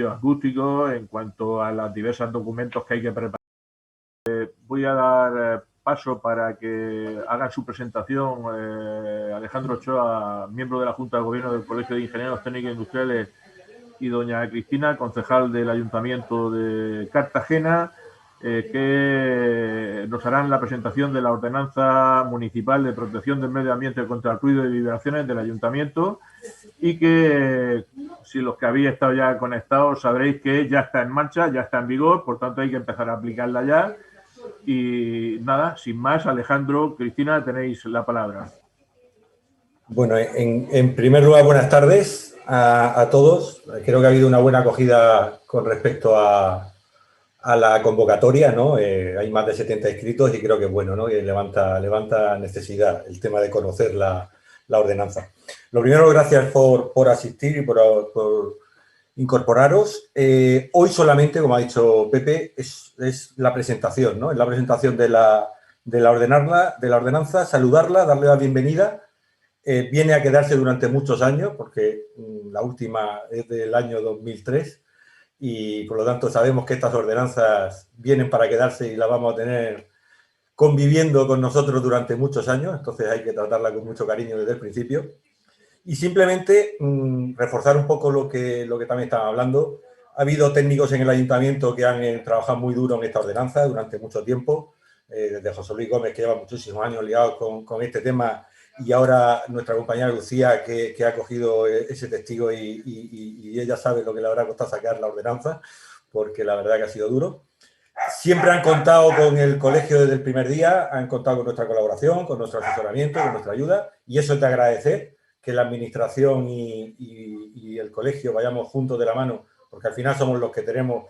acústicos, en cuanto a los diversos documentos que hay que preparar. Voy a dar paso para que hagan su presentación Alejandro Ochoa, miembro de la Junta de Gobierno del Colegio de Ingenieros Técnicos Industriales, y doña Cristina, concejal del Ayuntamiento de Cartagena, que nos harán la presentación de la Ordenanza Municipal de Protección del Medio Ambiente contra el Ruido y Vibraciones del Ayuntamiento, y que si los que habéis estado ya conectados sabréis que ya está en marcha, ya está en vigor, por tanto hay que empezar a aplicarla ya. Y nada, sin más, Alejandro, Cristina, tenéis la palabra. Bueno, en primer lugar, buenas tardes a todos. Creo que ha habido una buena acogida con respecto a la convocatoria, ¿no? Hay más de 70 inscritos y creo que es bueno, ¿no? Que levanta necesidad el tema de conocer la ordenanza. Lo primero, gracias por asistir y por incorporaros. Hoy solamente, como ha dicho Pepe, es la presentación, ¿no? Es la presentación de la ordenanza, saludarla, darle la bienvenida. Viene a quedarse durante muchos años, porque la última es del año 2003 y por lo tanto sabemos que estas ordenanzas vienen para quedarse y las vamos a tener conviviendo con nosotros durante muchos años, entonces hay que tratarla con mucho cariño desde el principio. Y simplemente reforzar un poco lo que también estaban hablando. Ha habido técnicos en el ayuntamiento que han trabajado muy duro en esta ordenanza durante mucho tiempo, desde José Luis Gómez, que lleva muchísimos años liado con este tema, y ahora nuestra compañera Lucía, que ha cogido ese testigo y ella sabe lo que le habrá costado sacar la ordenanza, porque la verdad que ha sido duro. Siempre han contado con el colegio desde el primer día, han contado con nuestra colaboración, con nuestro asesoramiento, con nuestra ayuda, y eso es de agradecer, que la administración y el colegio vayamos juntos de la mano, porque al final somos los que tenemos,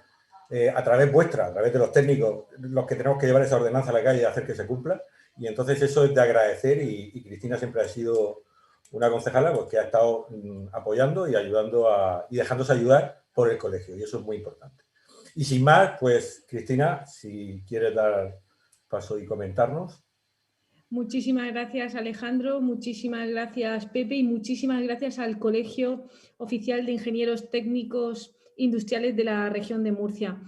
a través vuestra, a través de los técnicos, los que tenemos que llevar esa ordenanza a la calle y hacer que se cumpla. Y entonces eso es de agradecer y Cristina siempre ha sido una concejala pues, que ha estado apoyando y ayudando y dejándose ayudar por el colegio, y eso es muy importante. Y sin más, pues Cristina, si quieres dar paso y comentarnos. Muchísimas gracias, Alejandro, muchísimas gracias, Pepe, y muchísimas gracias al Colegio Oficial de Ingenieros Técnicos Industriales de la región de Murcia.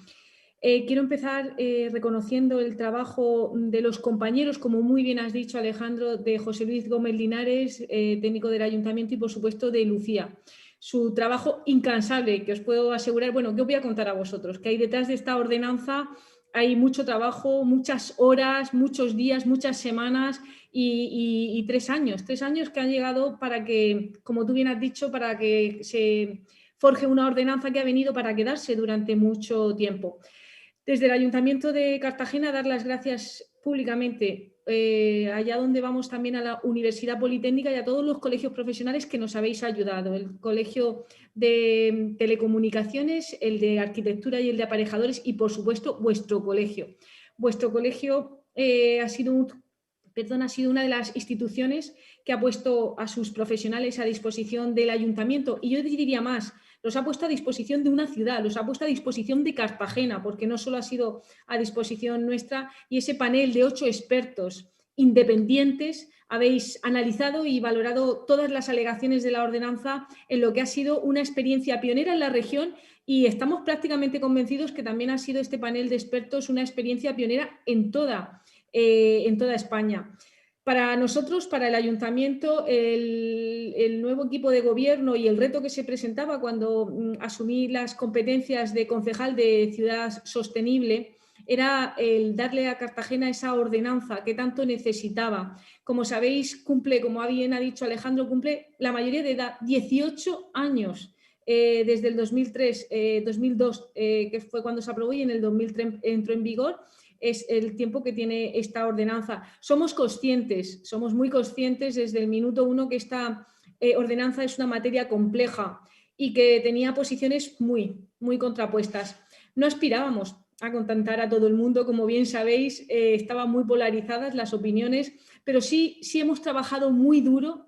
Quiero empezar reconociendo el trabajo de los compañeros, como muy bien has dicho, Alejandro, de José Luis Gómez Linares, técnico del Ayuntamiento, y por supuesto de Lucía. Su trabajo incansable, que os puedo asegurar, bueno, que os voy a contar a vosotros, que hay detrás de esta ordenanza. Hay mucho trabajo, muchas horas, muchos días, muchas semanas y 3 años. 3 años que han llegado para que, como tú bien has dicho, para que se forje una ordenanza que ha venido para quedarse durante mucho tiempo. Desde el Ayuntamiento de Cartagena, dar las gracias públicamente, allá donde vamos también a la Universidad Politécnica y a todos los colegios profesionales que nos habéis ayudado. El Colegio de Telecomunicaciones, el de Arquitectura y el de Aparejadores y, por supuesto, vuestro colegio. Vuestro colegio ha sido una de las instituciones que ha puesto a sus profesionales a disposición del Ayuntamiento, y yo diría más, los ha puesto a disposición de una ciudad, los ha puesto a disposición de Cartagena, porque no solo ha sido a disposición nuestra, y ese panel de 8 expertos independientes habéis analizado y valorado todas las alegaciones de la ordenanza en lo que ha sido una experiencia pionera en la región, y estamos prácticamente convencidos que también ha sido este panel de expertos una experiencia pionera en toda España. Para nosotros, para el Ayuntamiento, el nuevo equipo de gobierno y el reto que se presentaba cuando asumí las competencias de concejal de Ciudad Sostenible era el darle a Cartagena esa ordenanza que tanto necesitaba. Como sabéis, cumple, como bien ha dicho Alejandro, cumple la mayoría de edad, 18 años. Desde el 2002, que fue cuando se aprobó, y en el 2003 entró en vigor. Es el tiempo que tiene esta ordenanza. Somos muy conscientes desde el minuto 1 que esta ordenanza es una materia compleja y que tenía posiciones muy, muy contrapuestas. No aspirábamos a contentar a todo el mundo, como bien sabéis, estaban muy polarizadas las opiniones, pero sí hemos trabajado muy duro,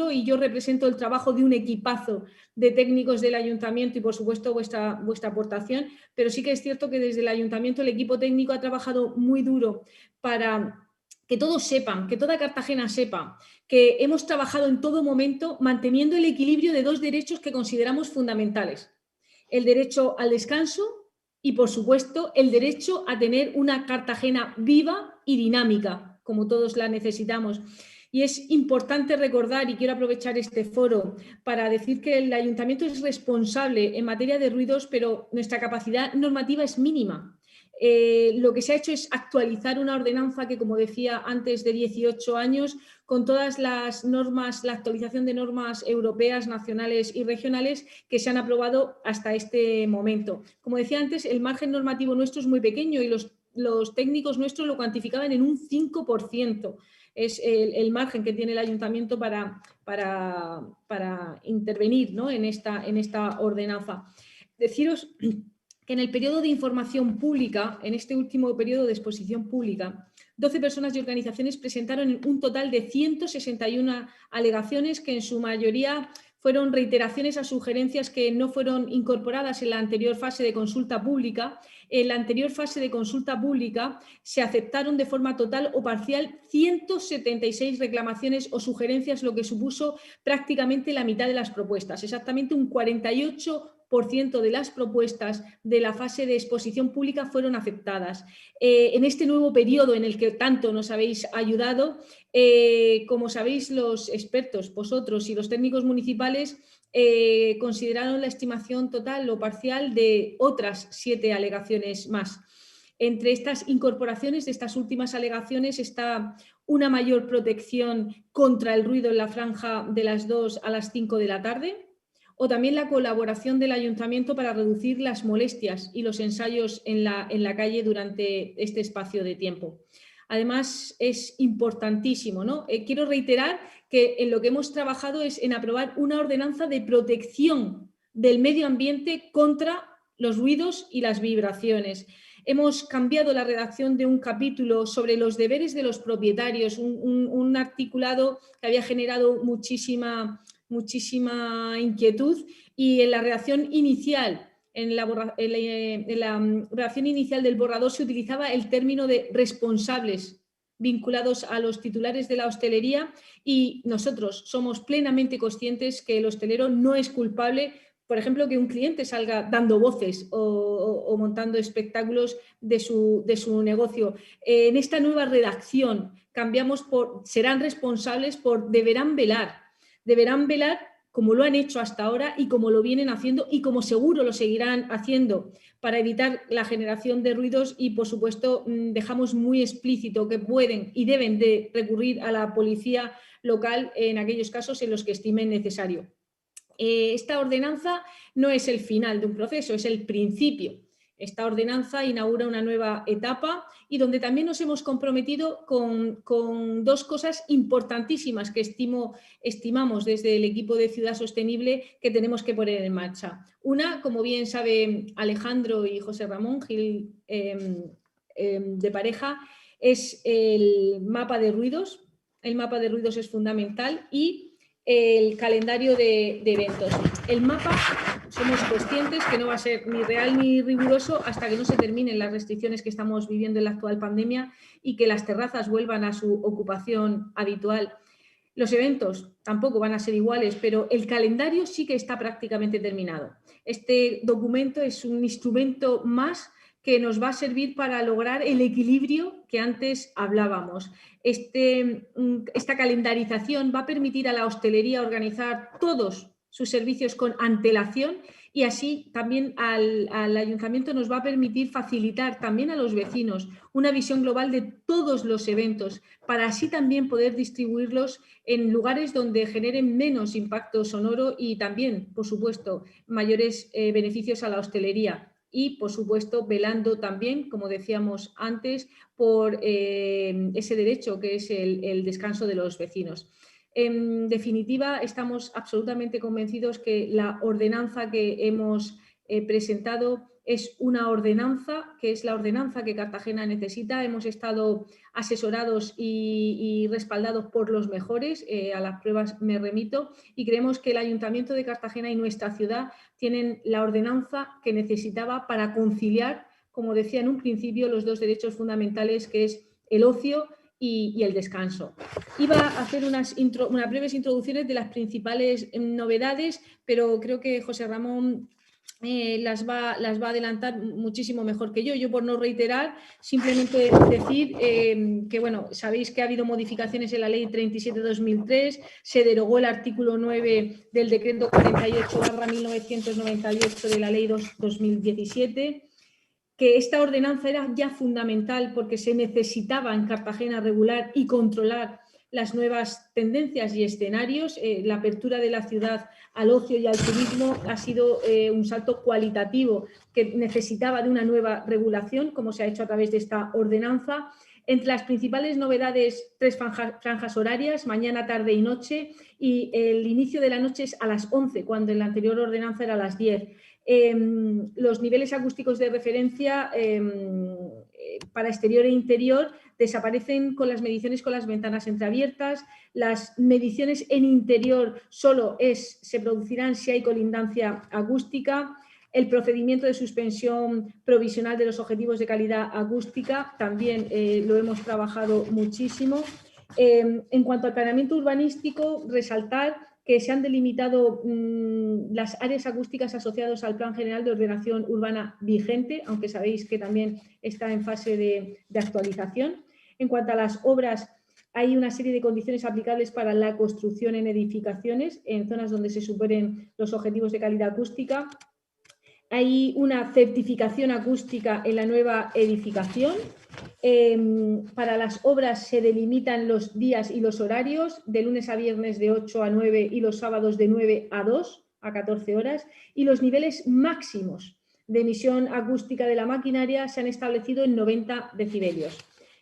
y yo represento el trabajo de un equipazo de técnicos del Ayuntamiento y, por supuesto, vuestra aportación, pero sí que es cierto que desde el Ayuntamiento el equipo técnico ha trabajado muy duro para que todos sepan, que toda Cartagena sepa que hemos trabajado en todo momento manteniendo el equilibrio de 2 derechos que consideramos fundamentales, el derecho al descanso y, por supuesto, el derecho a tener una Cartagena viva y dinámica, como todos la necesitamos. Y es importante recordar, y quiero aprovechar este foro para decir que el Ayuntamiento es responsable en materia de ruidos, pero nuestra capacidad normativa es mínima. Lo que se ha hecho es actualizar una ordenanza que, como decía antes, de 18 años, con todas las normas, la actualización de normas europeas, nacionales y regionales que se han aprobado hasta este momento. Como decía antes, el margen normativo nuestro es muy pequeño y los técnicos nuestros lo cuantificaban en un 5%. Es el margen que tiene el ayuntamiento para intervenir, ¿no?, en esta ordenanza. Deciros que en el periodo de información pública, en este último periodo de exposición pública, 12 personas y organizaciones presentaron un total de 161 alegaciones que en su mayoría fueron reiteraciones a sugerencias que no fueron incorporadas en la anterior fase de consulta pública. En la anterior fase de consulta pública se aceptaron de forma total o parcial 176 reclamaciones o sugerencias, lo que supuso prácticamente la mitad de las propuestas, exactamente un 48% de las propuestas de la fase de exposición pública fueron aceptadas. En este nuevo periodo en el que tanto nos habéis ayudado, como sabéis, los expertos, vosotros y los técnicos municipales, consideraron la estimación total o parcial de otras 7 alegaciones más. Entre estas incorporaciones de estas últimas alegaciones está una mayor protección contra el ruido en la franja de las 2 a las 5 de la tarde, o también la colaboración del ayuntamiento para reducir las molestias y los ensayos en la calle durante este espacio de tiempo. Además, es importantísimo, ¿no? Quiero reiterar que en lo que hemos trabajado es en aprobar una ordenanza de protección del medio ambiente contra los ruidos y las vibraciones. Hemos cambiado la redacción de un capítulo sobre los deberes de los propietarios, un articulado que había generado muchísima inquietud, y en la redacción inicial, en la redacción inicial del borrador se utilizaba el término de responsables vinculados a los titulares de la hostelería, y nosotros somos plenamente conscientes que el hostelero no es culpable, por ejemplo, que un cliente salga dando voces o montando espectáculos de su negocio. En esta nueva redacción cambiamos por serán responsables por deberán velar como lo han hecho hasta ahora y como lo vienen haciendo y como seguro lo seguirán haciendo para evitar la generación de ruidos, y por supuesto dejamos muy explícito que pueden y deben de recurrir a la policía local en aquellos casos en los que estimen necesario. Esta ordenanza no es el final de un proceso, es el principio. Esta ordenanza inaugura una nueva etapa y donde también nos hemos comprometido con 2 cosas importantísimas que estimamos desde el equipo de Ciudad Sostenible que tenemos que poner en marcha. Una, como bien sabe Alejandro y José Ramón Gil de Pareja, es el mapa de ruidos. El mapa de ruidos es fundamental, y el calendario de eventos. El mapa, somos conscientes que no va a ser ni real ni riguroso hasta que no se terminen las restricciones que estamos viviendo en la actual pandemia y que las terrazas vuelvan a su ocupación habitual. Los eventos tampoco van a ser iguales, pero el calendario sí que está prácticamente terminado. Este documento es un instrumento más que nos va a servir para lograr el equilibrio que antes hablábamos. Esta calendarización va a permitir a la hostelería organizar todos sus servicios con antelación, y así también al ayuntamiento nos va a permitir facilitar también a los vecinos una visión global de todos los eventos, para así también poder distribuirlos en lugares donde generen menos impacto sonoro y también, por supuesto, mayores beneficios a la hostelería. Y, por supuesto, velando también, como decíamos antes, por ese derecho que es el descanso de los vecinos. En definitiva, estamos absolutamente convencidos que la ordenanza que hemos presentado es una ordenanza que es la ordenanza que Cartagena necesita. Hemos estado asesorados y respaldados por los mejores, a las pruebas me remito, y creemos que el Ayuntamiento de Cartagena y nuestra ciudad tienen la ordenanza que necesitaba para conciliar, como decía en un principio, los 2 derechos fundamentales, que es el ocio y el descanso. Iba a hacer unas breves introducciones de las principales novedades, pero creo que José Ramón las va a adelantar muchísimo mejor que yo. Yo, por no reiterar, simplemente decir que, bueno, sabéis que ha habido modificaciones en la Ley 37/2003, se derogó el artículo 9 del Decreto 48/1998 de la Ley 2/2017, que esta ordenanza era ya fundamental porque se necesitaba en Cartagena regular y controlar las nuevas tendencias y escenarios. La apertura de la ciudad al ocio y al turismo ha sido un salto cualitativo que necesitaba de una nueva regulación, como se ha hecho a través de esta ordenanza. Entre las principales novedades, 3 franjas horarias, mañana, tarde y noche, y el inicio de la noche es a las 11, cuando en la anterior ordenanza era a las 10. Los niveles acústicos de referencia para exterior e interior desaparecen con las mediciones con las ventanas entreabiertas. Las mediciones en interior solo se producirán si hay colindancia acústica. El procedimiento de suspensión provisional de los objetivos de calidad acústica también lo hemos trabajado muchísimo. En cuanto al planeamiento urbanístico, resaltar que se han delimitado las áreas acústicas asociadas al Plan General de Ordenación Urbana vigente, aunque sabéis que también está en fase de actualización. En cuanto a las obras, hay una serie de condiciones aplicables para la construcción en edificaciones, en zonas donde se superen los objetivos de calidad acústica. Hay una certificación acústica en la nueva edificación. Para las obras se delimitan los días y los horarios, de lunes a viernes de 8 a 9 y los sábados de 9 a 2, a 14 horas, y los niveles máximos de emisión acústica de la maquinaria se han establecido en 90 decibelios.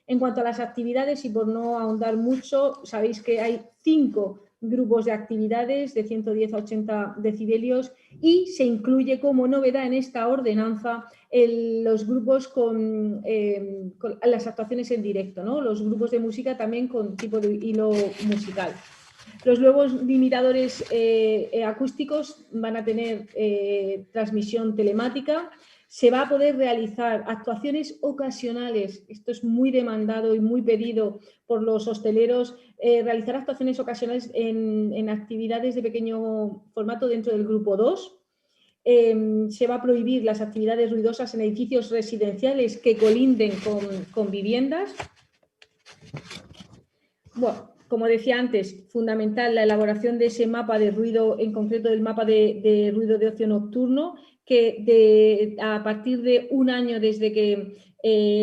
En cuanto a las actividades, y por no ahondar mucho, sabéis que hay 5 grupos de actividades de 110 a 80 decibelios y se incluye como novedad en esta ordenanza los grupos con las actuaciones en directo, ¿no? Los grupos de música también con tipo de hilo musical. Los nuevos limitadores acústicos van a tener transmisión telemática. Se va a poder realizar actuaciones ocasionales, esto es muy demandado y muy pedido por los hosteleros, realizar actuaciones ocasionales en actividades de pequeño formato dentro del grupo 2. Se va a prohibir las actividades ruidosas en edificios residenciales que colinden con viviendas. Bueno, como decía antes, fundamental la elaboración de ese mapa de ruido, en concreto del mapa de ruido de ocio nocturno, que a partir de un año desde que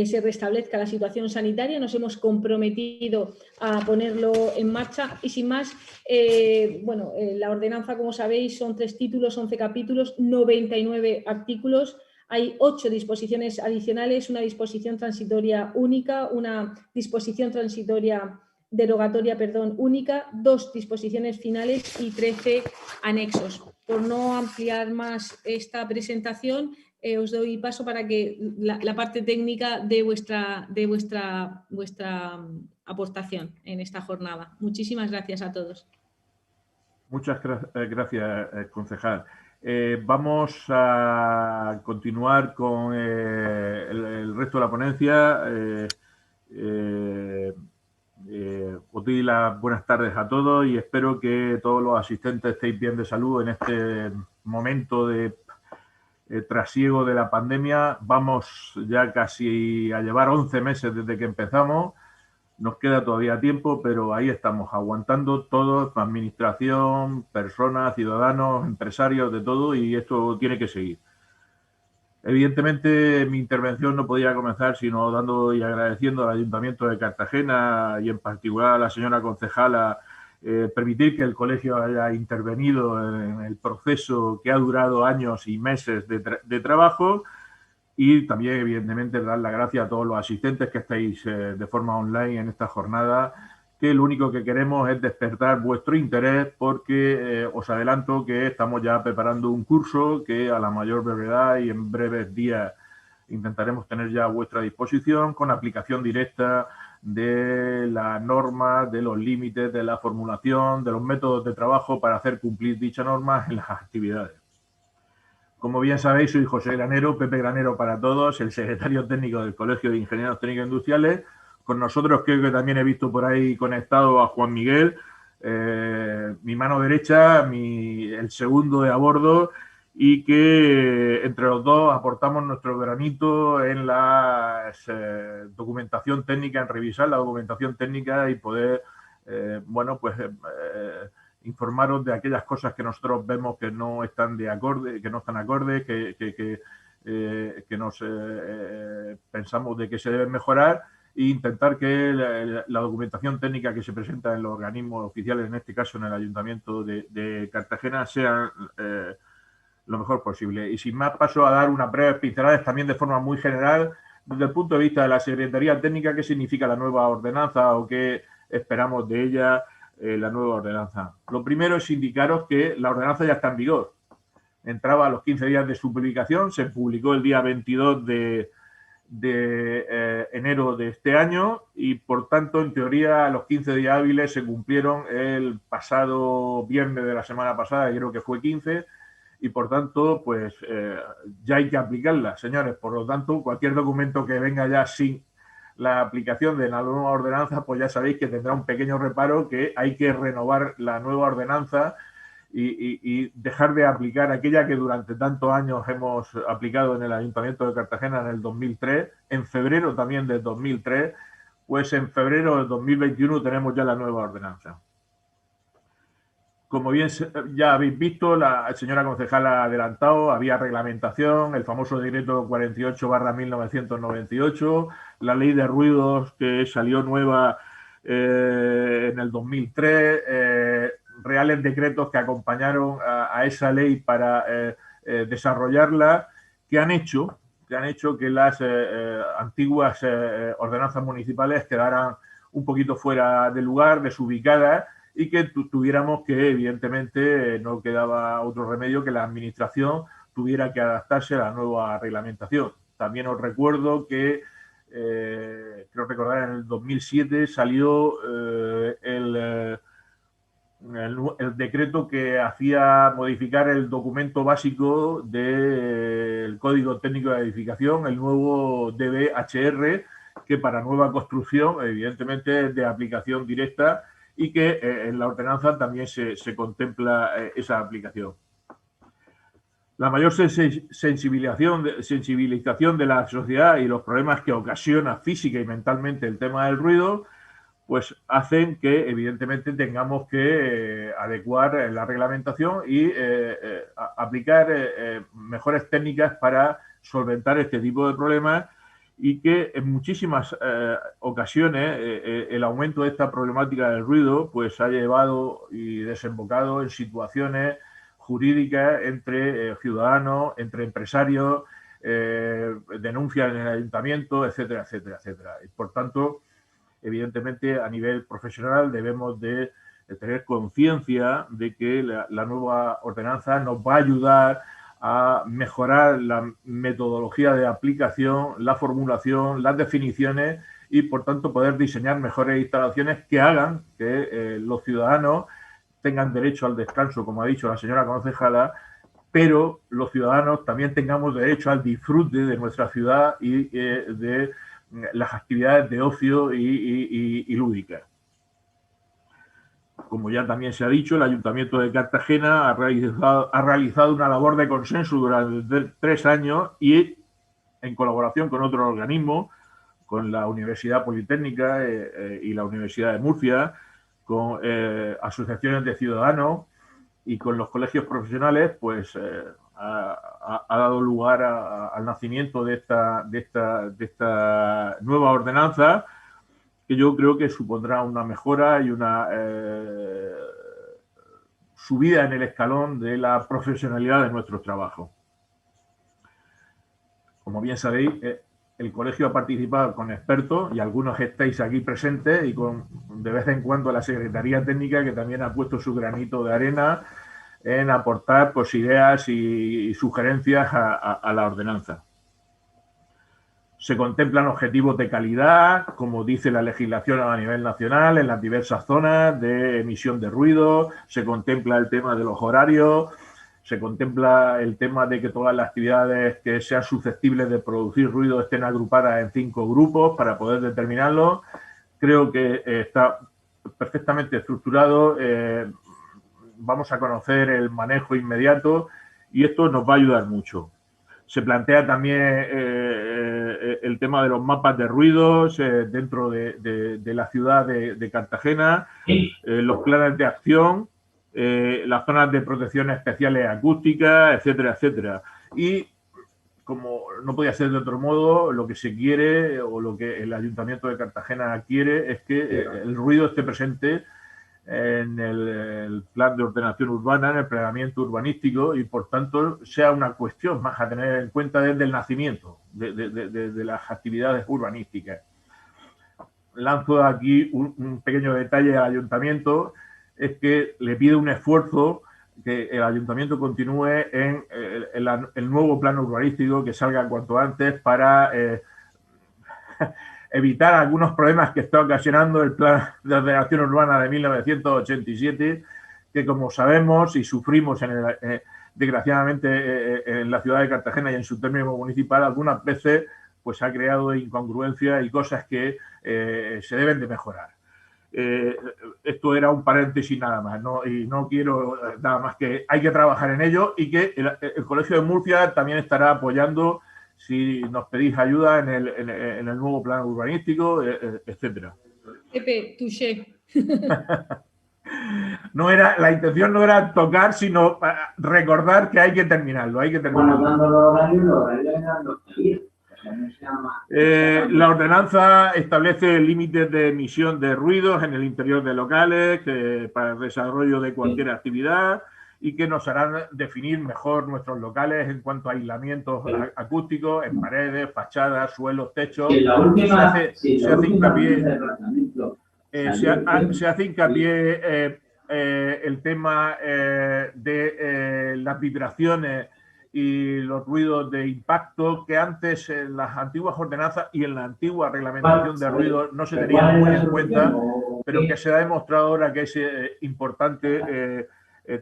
se restablezca la situación sanitaria nos hemos comprometido a ponerlo en marcha y sin más, la ordenanza, como sabéis, son 3 títulos, 11 capítulos, 99 artículos. Hay 8 disposiciones adicionales, una disposición transitoria única, una disposición transitoria derogatoria, única, 2 disposiciones finales y 13 anexos. Por no ampliar más esta presentación, os doy paso para que la parte técnica de vuestra aportación en esta jornada. Muchísimas gracias a todos. Muchas gracias, concejal. Vamos a continuar con el resto de la ponencia. Os doy las buenas tardes a todos y espero que todos los asistentes estéis bien de salud en este momento de trasiego de la pandemia. Vamos ya casi a llevar 11 meses desde que empezamos. Nos queda todavía tiempo, pero ahí estamos, aguantando todos, administración, personas, ciudadanos, empresarios, de todo, y esto tiene que seguir. Evidentemente, mi intervención no podía comenzar sino dando y agradeciendo al Ayuntamiento de Cartagena y en particular a la señora concejala permitir que el colegio haya intervenido en el proceso que ha durado años y meses de trabajo, y también, evidentemente, dar las gracias a todos los asistentes que estáis de forma online en esta jornada, que lo único que queremos es despertar vuestro interés porque os adelanto que estamos ya preparando un curso que a la mayor brevedad y en breves días intentaremos tener ya a vuestra disposición con aplicación directa de las normas, de los límites, de la formulación, de los métodos de trabajo para hacer cumplir dicha norma en las actividades. Como bien sabéis, soy José Granero, Pepe Granero para todos, el secretario técnico del Colegio de Ingenieros Técnicos Industriales. Con nosotros creo que también he visto por ahí conectado a Juan Miguel, mi mano derecha, el segundo de a bordo, y que entre los dos aportamos nuestro granito en la documentación técnica, en revisar la documentación técnica y poder, bueno, pues informaros de aquellas cosas que nosotros vemos que no están de acorde, que no están acordes, que nos pensamos de que se deben mejorar, e intentar que la documentación técnica que se presenta en los organismos oficiales, en este caso en el Ayuntamiento de Cartagena, sea lo mejor posible. Y sin más, paso a dar unas breves pinceladas también de forma muy general desde el punto de vista de la Secretaría Técnica, qué significa la nueva ordenanza o qué esperamos de ella, la nueva ordenanza. Lo primero es indicaros que la ordenanza ya está en vigor. Entraba a los 15 días de su publicación, se publicó el día 22 de enero de este año y, por tanto, en teoría, los 15 días hábiles se cumplieron el pasado viernes de la semana pasada, creo que fue 15, y, por tanto, pues ya hay que aplicarla, señores. Por lo tanto, cualquier documento que venga ya sin la aplicación de la nueva ordenanza, pues ya sabéis que tendrá un pequeño reparo, que hay que renovar la nueva ordenanza y dejar de aplicar aquella que durante tantos años hemos aplicado en el Ayuntamiento de Cartagena en el 2003, en febrero también del 2003, pues en febrero del 2021 tenemos ya la nueva ordenanza. Como bien ya habéis visto, la señora concejala ha adelantado, había reglamentación, el famoso decreto 48/1998, la ley de ruidos que salió nueva en el 2003, reales decretos que acompañaron a esa ley para desarrollarla, que han hecho que las antiguas ordenanzas municipales quedaran un poquito fuera de lugar, desubicadas, y que tuviéramos que, evidentemente, no quedaba otro remedio que la Administración tuviera que adaptarse a la nueva reglamentación. También os recuerdo que, creo recordar, en el 2007 salió el decreto que hacía modificar el documento básico del Código Técnico de Edificación, el nuevo DBHR, que para nueva construcción, evidentemente, es de aplicación directa, y que en la ordenanza también se contempla esa aplicación. La mayor sensibilización de la sociedad y los problemas que ocasiona física y mentalmente el tema del ruido, pues hacen que, evidentemente, tengamos que adecuar la reglamentación y aplicar mejores técnicas para solventar este tipo de problemas, y que en muchísimas ocasiones el aumento de esta problemática del ruido pues ha llevado y desembocado en situaciones jurídicas entre ciudadanos, entre empresarios, denuncias en el ayuntamiento, etcétera, etcétera, etcétera. Y, por tanto, evidentemente, a nivel profesional debemos de tener conciencia de que la nueva ordenanza nos va a ayudar a mejorar la metodología de aplicación, la formulación, las definiciones, y, por tanto, poder diseñar mejores instalaciones que hagan que los ciudadanos tengan derecho al descanso, como ha dicho la señora concejala, pero los ciudadanos también tengamos derecho al disfrute de nuestra ciudad y de las actividades de ocio y lúdicas. Como ya también se ha dicho, el Ayuntamiento de Cartagena ha realizado una labor de consenso durante 3 años, y en colaboración con otros organismos, con la Universidad Politécnica y la Universidad de Murcia, con asociaciones de ciudadanos y con los colegios profesionales, pues ha dado lugar al nacimiento de esta nueva ordenanza, que yo creo que supondrá una mejora y una subida en el escalón de la profesionalidad de nuestro trabajo. Como bien sabéis, el colegio ha participado con expertos, y algunos estáis aquí presentes, y con de vez en cuando la Secretaría Técnica, que también ha puesto su granito de arena en aportar pues ideas y sugerencias a la ordenanza. Se contemplan objetivos de calidad, como dice la legislación a nivel nacional, en las diversas zonas de emisión de ruido. Se contempla el tema de los horarios, se contempla el tema de que todas las actividades que sean susceptibles de producir ruido estén agrupadas en 5 grupos para poder determinarlo. Creo que está perfectamente estructurado. Vamos a conocer el manejo inmediato, y esto nos va a ayudar mucho. Se plantea también el tema de los mapas de ruidos dentro de la ciudad de Cartagena, los planes de acción, las zonas de protección especiales acústicas, etcétera, etcétera. Y como no podía ser de otro modo, lo que se quiere o lo que el Ayuntamiento de Cartagena quiere es que el ruido esté presente en el plan de ordenación urbana, en el planeamiento urbanístico, y por tanto sea una cuestión más a tener en cuenta desde el nacimiento de las actividades urbanísticas. Lanzo aquí un pequeño detalle al ayuntamiento, es que le pide un esfuerzo que el ayuntamiento continúe en el nuevo plan urbanístico, que salga cuanto antes para evitar algunos problemas que está ocasionando el plan de ordenación urbana de 1987, que como sabemos y sufrimos desgraciadamente en la ciudad de Cartagena y en su término municipal, algunas veces pues ha creado incongruencias y cosas que se deben de mejorar. Esto era un paréntesis nada más, ¿no? Y no quiero nada más, que hay que trabajar en ello, y que el Colegio de Murcia también estará apoyando si nos pedís ayuda en el nuevo plan urbanístico, etcétera. Pepe, touché. La intención no era tocar, sino recordar que hay que terminarlo, la ordenanza establece límites de emisión de ruidos en el interior de locales para el desarrollo de cualquier actividad, y que nos harán definir mejor nuestros locales en cuanto a aislamientos acústicos en paredes, fachadas, suelos, techos. Se hace hincapié el tema de las vibraciones y los ruidos de impacto, que antes en las antiguas ordenanzas y en la antigua reglamentación de ruido no se tenían muy en cuenta, pero que se ha demostrado ahora que es importante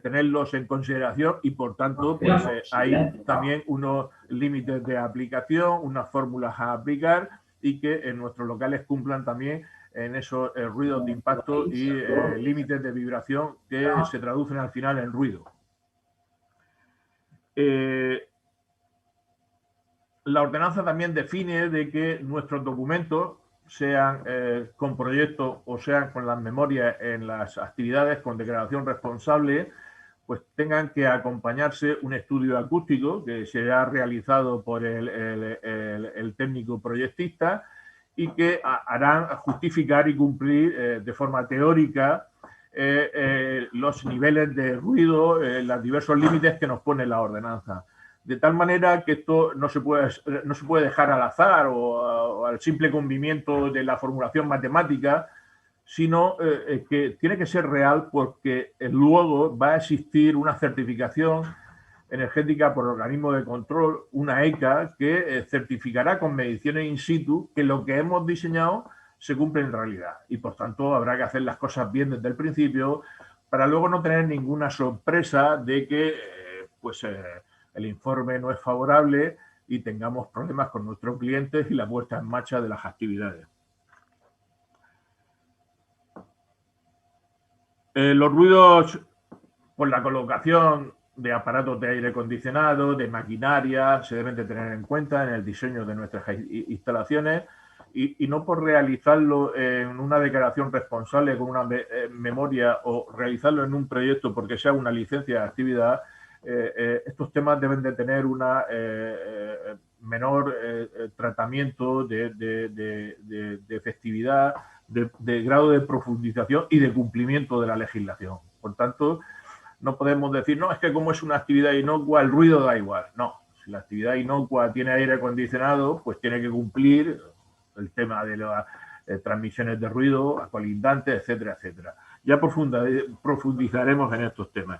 tenerlos en consideración, y por tanto pues hay también unos límites de aplicación, unas fórmulas a aplicar, y que en nuestros locales cumplan también en esos ruidos de impacto y límites de vibración que se traducen al final en ruido. La ordenanza también define de que nuestros documentos, sean con proyectos o sean con las memorias en las actividades con declaración responsable, pues tengan que acompañarse un estudio acústico que será realizado por el técnico proyectista, y que harán justificar y cumplir de forma teórica los niveles de ruido, los diversos límites que nos pone la ordenanza. De tal manera que esto no se puede dejar al azar o al simple cumplimiento de la formulación matemática, sino que tiene que ser real, porque luego va a existir una certificación energética por organismo de control, una ECA, que certificará con mediciones in situ que lo que hemos diseñado se cumple en realidad, y por tanto habrá que hacer las cosas bien desde el principio, para luego no tener ninguna sorpresa de que el informe no es favorable y tengamos problemas con nuestros clientes y la puesta en marcha de las actividades. Los ruidos por la colocación de aparatos de aire acondicionado, de maquinaria, se deben de tener en cuenta en el diseño de nuestras instalaciones, y no por realizarlo en una declaración responsable con una memoria, o realizarlo en un proyecto porque sea una licencia de actividad. Estos temas deben de tener una menor tratamiento de efectividad, de grado de profundización y de cumplimiento de la legislación. Por tanto, no podemos decir, no, es que como es una actividad inocua, el ruido da igual. No, si la actividad inocua tiene aire acondicionado, pues tiene que cumplir el tema de las transmisiones de ruido a colindantes, etcétera, etcétera. Ya profundizaremos en estos temas.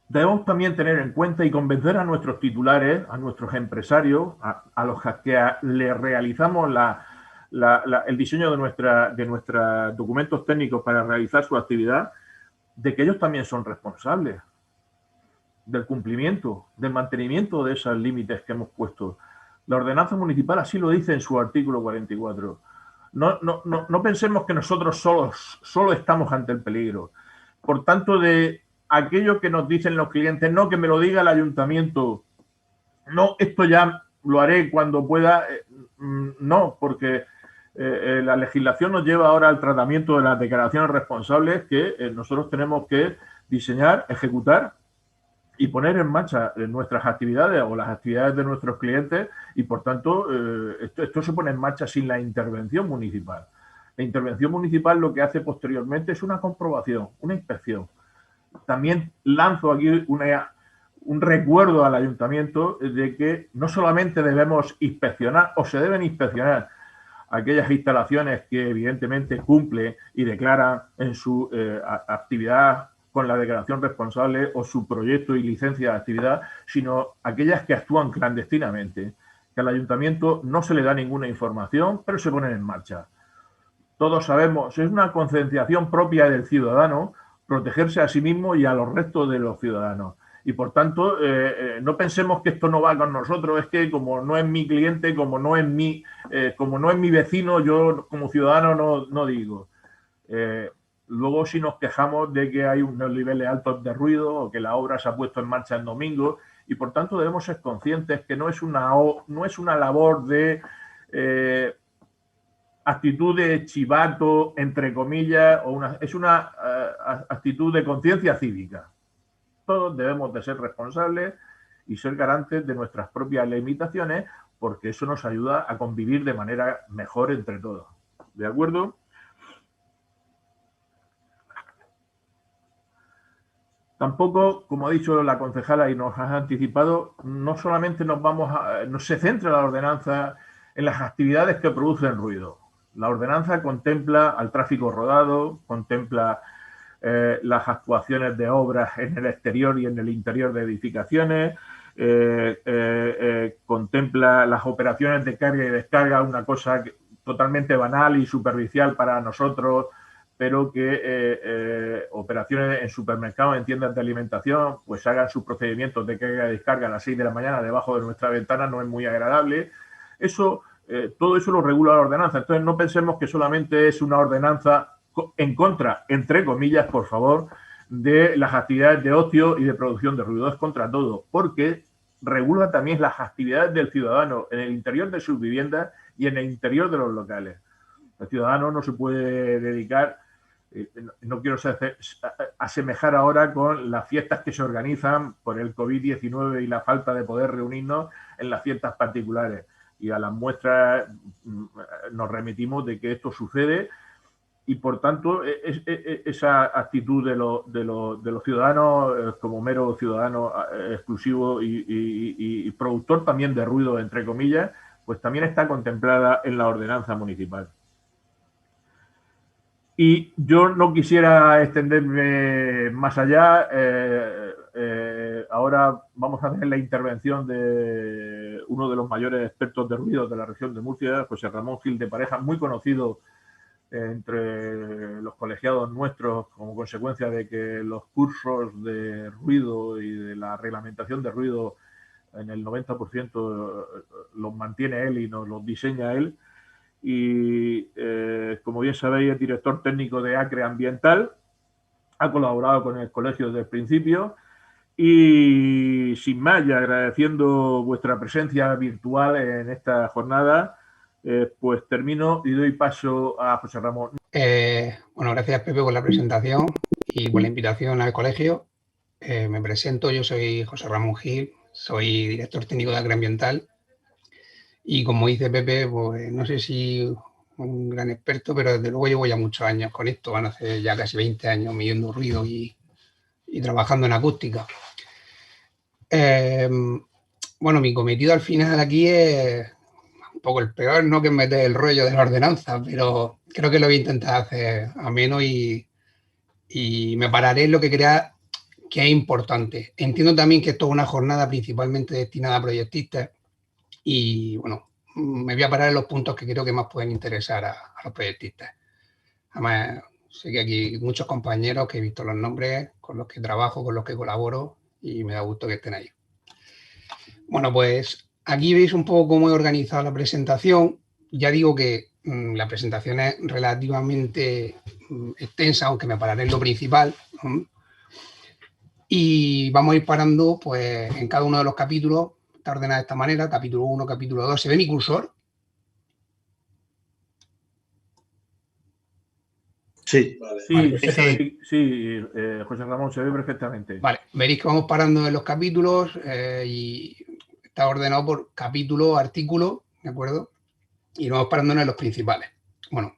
Debemos también tener en cuenta y convencer a nuestros titulares, a nuestros empresarios, a los que le realizamos el diseño de nuestros documentos técnicos para realizar su actividad, de que ellos también son responsables del cumplimiento, del mantenimiento de esos límites que hemos puesto. La ordenanza municipal así lo dice en su artículo 44. No pensemos que nosotros solo estamos ante el peligro. Por tanto, de aquello que nos dicen los clientes, no, que me lo diga el ayuntamiento, no, esto ya lo haré cuando pueda, no, porque la legislación nos lleva ahora al tratamiento de las declaraciones responsables que nosotros tenemos que diseñar, ejecutar y poner en marcha nuestras actividades o las actividades de nuestros clientes y, por tanto, esto se pone en marcha sin la intervención municipal. La intervención municipal lo que hace posteriormente es una comprobación, una inspección. También lanzo aquí un recuerdo al ayuntamiento de que no solamente debemos inspeccionar o se deben inspeccionar aquellas instalaciones que evidentemente cumple y declara en su actividad con la declaración responsable o su proyecto y licencia de actividad, sino aquellas que actúan clandestinamente, que al ayuntamiento no se le da ninguna información, pero se ponen en marcha. Todos sabemos, es una concienciación propia del ciudadano protegerse a sí mismo y a los restos de los ciudadanos. Y por tanto, no pensemos que esto no va con nosotros, es que como no es mi cliente, como no es mi vecino, yo como ciudadano no digo. Luego si nos quejamos de que hay unos niveles altos de ruido o que la obra se ha puesto en marcha en domingo y por tanto debemos ser conscientes que no es una labor de actitud de chivato, entre comillas, es una actitud de conciencia cívica. Todos debemos de ser responsables y ser garantes de nuestras propias limitaciones porque eso nos ayuda a convivir de manera mejor entre todos. ¿De acuerdo? Tampoco, como ha dicho la concejala y nos ha anticipado, no solamente no se centra la ordenanza en las actividades que producen ruido. La ordenanza contempla al tráfico rodado, contempla las actuaciones de obras en el exterior y en el interior de edificaciones, contempla las operaciones de carga y descarga, una cosa totalmente banal y superficial para nosotros, pero que operaciones en supermercados, en tiendas de alimentación, pues hagan sus procedimientos de carga y descarga a las 6 de la mañana debajo de nuestra ventana, no es muy agradable. Todo eso lo regula la ordenanza. Entonces no pensemos que solamente es una ordenanza en contra, entre comillas, por favor, de las actividades de ocio y de producción de ruido. Es contra todo, porque regula también las actividades del ciudadano en el interior de sus viviendas y en el interior de los locales. El ciudadano no se puede dedicar, no quiero asemejar ahora con las fiestas que se organizan por el COVID-19 y la falta de poder reunirnos en las fiestas particulares. Y a las muestras nos remitimos de que esto sucede y, por tanto, esa actitud de los ciudadanos como mero ciudadano exclusivo y productor también de ruido, entre comillas, pues también está contemplada en la ordenanza municipal. Y yo no quisiera extenderme más allá. Ahora vamos a tener la intervención de uno de los mayores expertos de ruido de la región de Murcia, José Ramón Gil de Pareja, muy conocido entre los colegiados nuestros como consecuencia de que los cursos de ruido y de la reglamentación de ruido en el 90% los mantiene él y nos los diseña él. Y como bien sabéis, es director técnico de Acre Ambiental, ha colaborado con el colegio desde el principio y sin más, y agradeciendo vuestra presencia virtual en esta jornada, pues termino y doy paso a José Ramón. Bueno, gracias Pepe por la presentación y por la invitación al colegio. Me presento, yo soy José Ramón Gil, soy director técnico de Acre Ambiental. Y como dice Pepe, pues no sé si un gran experto, pero desde luego llevo ya muchos años con esto, van a hacer ya casi 20 años midiendo ruido y trabajando en acústica. Bueno, mi cometido al final aquí es un poco el peor, no que meter el rollo de la ordenanza, pero creo que lo voy a intentar hacer ameno y me pararé en lo que crea que es importante. Entiendo también que esto es una jornada principalmente destinada a proyectistas. Y bueno, me voy a parar en los puntos que creo que más pueden interesar a los proyectistas. Además, sé que aquí hay muchos compañeros que he visto los nombres, con los que trabajo, con los que colaboro y me da gusto que estén ahí. Bueno, pues aquí veis un poco cómo he organizado la presentación. Ya digo que la presentación es relativamente extensa, aunque me pararé en lo principal. Y vamos a ir parando pues, en cada uno de los capítulos. Está ordenada de esta manera, capítulo 1, capítulo 2. ¿Se ve mi cursor? Sí, vale. Sí, José Ramón, se ve perfectamente. Vale, veréis que vamos parando en los capítulos y está ordenado por capítulo, artículo, ¿de acuerdo? Y vamos parándonos en los principales. Bueno,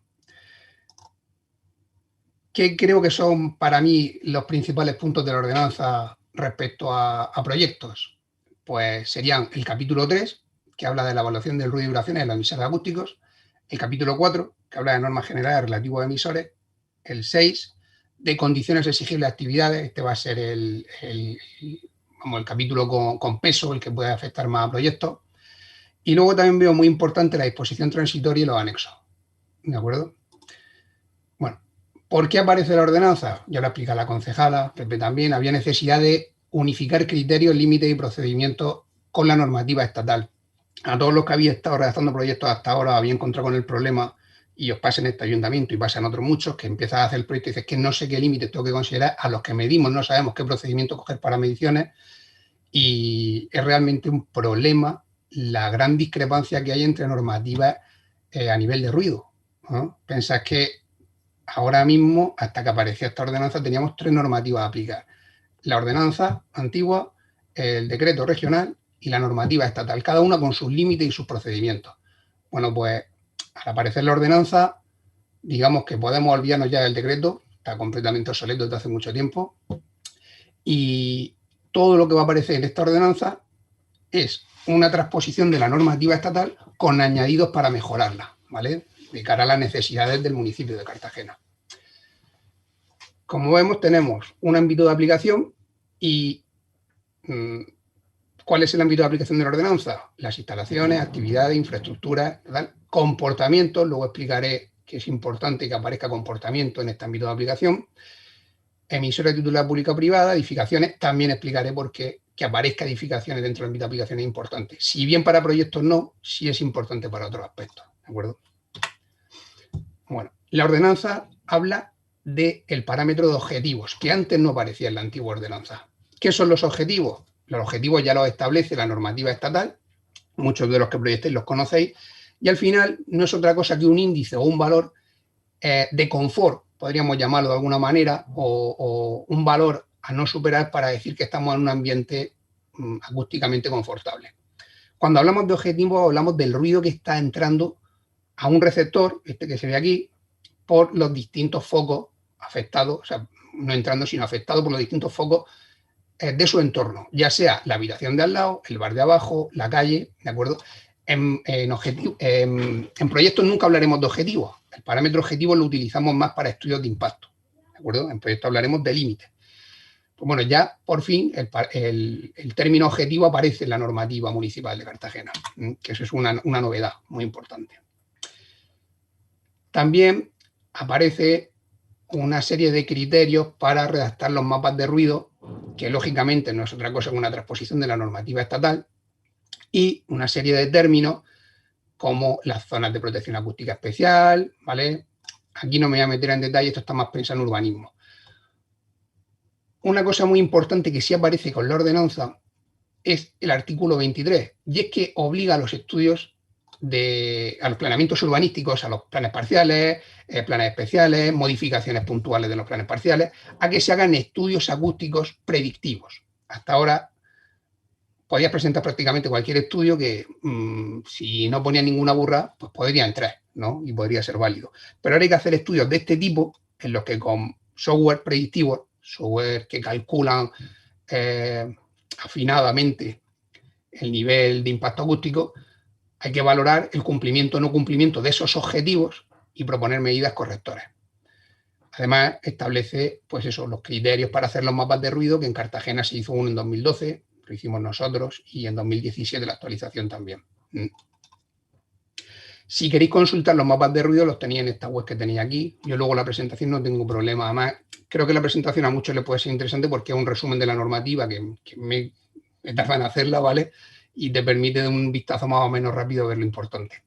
¿qué creo que son para mí los principales puntos de la ordenanza respecto a proyectos? Pues serían el capítulo 3, que habla de la evaluación del ruido y vibraciones en los emisores acústicos, el capítulo 4, que habla de normas generales relativas a emisores, el 6, de condiciones exigibles de actividades, este va a ser el capítulo con peso, el que puede afectar más a proyectos, y luego también veo muy importante la disposición transitoria y los anexos, ¿de acuerdo? Bueno, ¿por qué aparece la ordenanza? Ya lo explica la concejala, Pepe también, había necesidad de unificar criterios, límites y procedimientos con la normativa estatal. A todos los que habéis estado redactando proyectos hasta ahora habéis encontrado con el problema y os pasa en este ayuntamiento y pasa en otros muchos, que empiezas a hacer el proyecto y dices que no sé qué límites tengo que considerar, a los que medimos no sabemos qué procedimiento coger para mediciones y es realmente un problema la gran discrepancia que hay entre normativas a nivel de ruido, ¿no? Pensad que ahora mismo, hasta que apareció esta ordenanza, teníamos 3 normativas a aplicar. La ordenanza antigua, el decreto regional y la normativa estatal, cada una con sus límites y sus procedimientos. Bueno, pues al aparecer la ordenanza, digamos que podemos olvidarnos ya del decreto, está completamente obsoleto desde hace mucho tiempo, y todo lo que va a aparecer en esta ordenanza es una transposición de la normativa estatal con añadidos para mejorarla, ¿vale? De cara a las necesidades del municipio de Cartagena. Como vemos, tenemos un ámbito de aplicación y ¿cuál es el ámbito de aplicación de la ordenanza? Las instalaciones, actividades, infraestructuras, ¿verdad? Comportamientos, luego explicaré que es importante que aparezca comportamiento en este ámbito de aplicación. Emisores de titularidad pública o privada, edificaciones, también explicaré por qué que aparezca edificaciones dentro del ámbito de aplicación es importante. Si bien para proyectos no, sí es importante para otros aspectos, ¿de acuerdo? Bueno, la ordenanza habla del parámetro de objetivos, que antes no aparecía en la antigua ordenanza. ¿Qué son los objetivos? Los objetivos ya los establece la normativa estatal, muchos de los que proyectéis los conocéis, y al final no es otra cosa que un índice o un valor de confort, podríamos llamarlo de alguna manera, o un valor a no superar para decir que estamos en un ambiente acústicamente confortable. Cuando hablamos de objetivos, hablamos del ruido que está entrando a un receptor, este que se ve aquí, por los distintos focos afectados, o sea, no entrando, sino afectados por los distintos focos de su entorno, ya sea la habitación de al lado, el bar de abajo, la calle, ¿de acuerdo? En proyectos nunca hablaremos de objetivos. El parámetro objetivo lo utilizamos más para estudios de impacto, ¿de acuerdo? En proyectos hablaremos de límites. Pues bueno, ya por fin el término objetivo aparece en la normativa municipal de Cartagena, que eso es una novedad muy importante. También aparece una serie de criterios para redactar los mapas de ruido, que lógicamente no es otra cosa que una transposición de la normativa estatal, y una serie de términos como las zonas de protección acústica especial, ¿vale? Aquí no me voy a meter en detalle, esto está más pensado en urbanismo. Una cosa muy importante que sí aparece con la ordenanza es el artículo 23, y es que obliga a los estudios a los planeamientos urbanísticos, a los planes parciales, planes especiales, modificaciones puntuales de los planes parciales, a que se hagan estudios acústicos predictivos. Hasta ahora podías presentar prácticamente cualquier estudio que si no ponía ninguna burra, pues podría entrar, ¿no? Y podría ser válido. Pero ahora hay que hacer estudios de este tipo en los que con software predictivo, software que calculan afinadamente el nivel de impacto acústico, hay que valorar el cumplimiento o no cumplimiento de esos objetivos y proponer medidas correctoras. Además, establece pues eso, los criterios para hacer los mapas de ruido, que en Cartagena se hizo uno en 2012, lo hicimos nosotros, y en 2017 la actualización también. Si queréis consultar los mapas de ruido, los tenéis en esta web que tenéis aquí. Yo luego la presentación no tengo problema. Además, creo que la presentación a muchos les puede ser interesante porque es un resumen de la normativa que me tarda en hacerla, ¿vale? Y te permite de un vistazo más o menos rápido ver lo importante.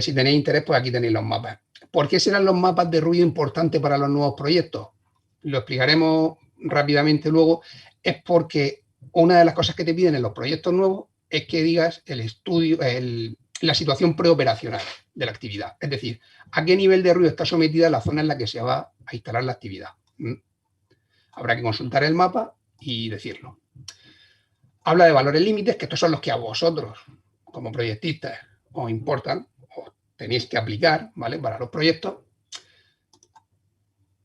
Si tenéis interés, pues aquí tenéis los mapas. ¿Por qué serán los mapas de ruido importantes para los nuevos proyectos? Lo explicaremos rápidamente luego, es porque una de las cosas que te piden en los proyectos nuevos es que digas el estudio, la situación preoperacional de la actividad. Es decir, a qué nivel de ruido está sometida la zona en la que se va a instalar la actividad. Habrá que consultar el mapa y decirlo. Habla de valores límites, que estos son los que a vosotros, como proyectistas, os importan, os tenéis que aplicar, ¿vale? Para los proyectos.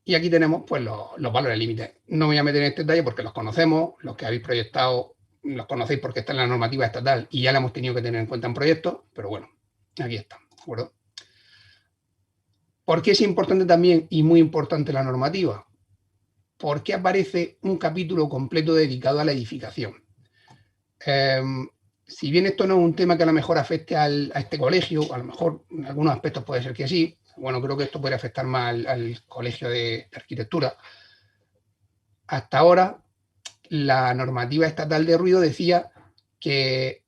Y aquí tenemos pues los valores límites. No me voy a meter en este detalle porque los conocemos, los que habéis proyectado los conocéis porque está en la normativa estatal y ya la hemos tenido que tener en cuenta en proyectos, pero bueno, aquí está, ¿de acuerdo? ¿Por qué es importante también y muy importante la normativa? Porque aparece un capítulo completo dedicado a la edificación. Si bien esto no es un tema que a lo mejor afecte a este colegio, a lo mejor en algunos aspectos puede ser que sí, bueno, creo que esto puede afectar más al colegio de arquitectura. Hasta ahora, la normativa estatal de ruido decía que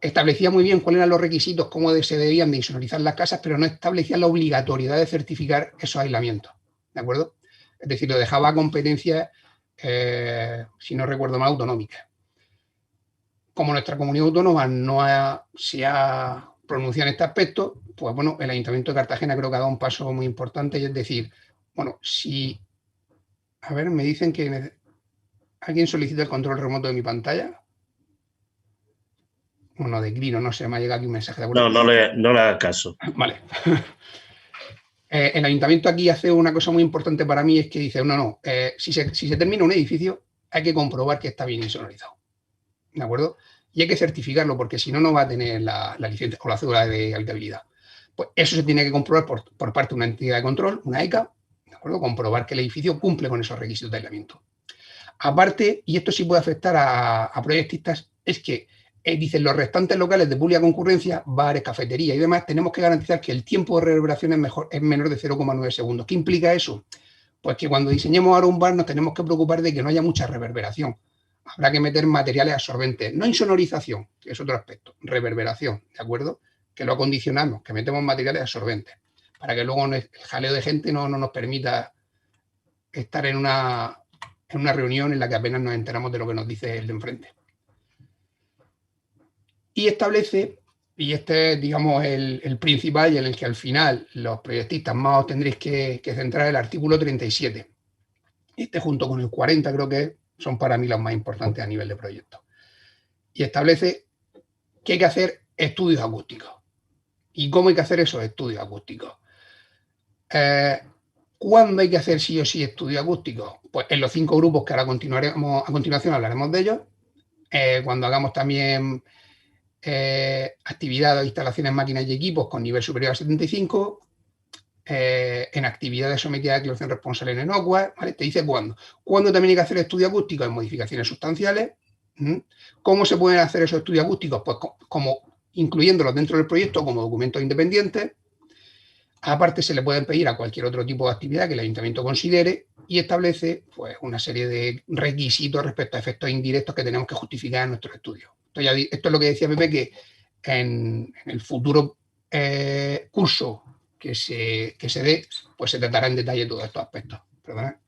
establecía muy bien cuáles eran los requisitos, cómo se debían de insonorizar las casas, pero no establecía la obligatoriedad de certificar esos aislamientos, ¿de acuerdo? Es decir, lo dejaba a competencias, si no recuerdo mal, autonómicas. Como nuestra comunidad autónoma no se ha pronunciado en este aspecto, pues bueno, el Ayuntamiento de Cartagena creo que ha dado un paso muy importante, y es decir, bueno, si... A ver, me dicen que alguien solicita el control remoto de mi pantalla. Bueno, de Grino, no sé, me ha llegado aquí un mensaje. ¿De acuerdo? No le hagas caso. Vale. El Ayuntamiento aquí hace una cosa muy importante para mí, es que dice, si se termina un edificio, hay que comprobar que está bien insonorizado. ¿De acuerdo? Y hay que certificarlo, porque si no, no va a tener la licencia o la cédula de habitabilidad. Pues eso se tiene que comprobar por parte de una entidad de control, una ECA, ¿de acuerdo? Comprobar que el edificio cumple con esos requisitos de aislamiento. Aparte, y esto sí puede afectar a proyectistas, es que dicen los restantes locales de pública concurrencia, bares, cafeterías y demás, tenemos que garantizar que el tiempo de reverberación es menor de 0,9 segundos. ¿Qué implica eso? Pues que cuando diseñemos ahora un bar nos tenemos que preocupar de que no haya mucha reverberación. Habrá que meter materiales absorbentes, no insonorización, que es otro aspecto, reverberación, ¿de acuerdo? Que lo acondicionamos, que metemos materiales absorbentes, para que luego el jaleo de gente no nos permita estar en una reunión en la que apenas nos enteramos de lo que nos dice el de enfrente. Y establece, y este es, digamos, el principal y en el que al final los proyectistas más os tendréis que centrar, el artículo 37. Este junto con el 40 creo que son para mí los más importantes a nivel de proyecto. Y establece que hay que hacer estudios acústicos. ¿Y cómo hay que hacer esos estudios acústicos? ¿Cuándo hay que hacer sí o sí estudios acústicos? Pues en los 5 grupos que ahora a continuación hablaremos de ellos. Cuando hagamos también actividades, instalaciones, máquinas y equipos con nivel superior a 75, en actividades sometidas a declaración responsable en ENOCUA, ¿vale? Te dice cuándo. ¿Cuándo también hay que hacer estudios acústicos? En modificaciones sustanciales. ¿Cómo se pueden hacer esos estudios acústicos? Pues como incluyéndolos dentro del proyecto como documentos independientes. Aparte, se le pueden pedir a cualquier otro tipo de actividad que el ayuntamiento considere, y establece pues, una serie de requisitos respecto a efectos indirectos que tenemos que justificar en nuestros estudios. Esto es lo que decía Pepe, que en el futuro curso que se dé, pues se tratará en detalle todos estos aspectos. ¿Perdona?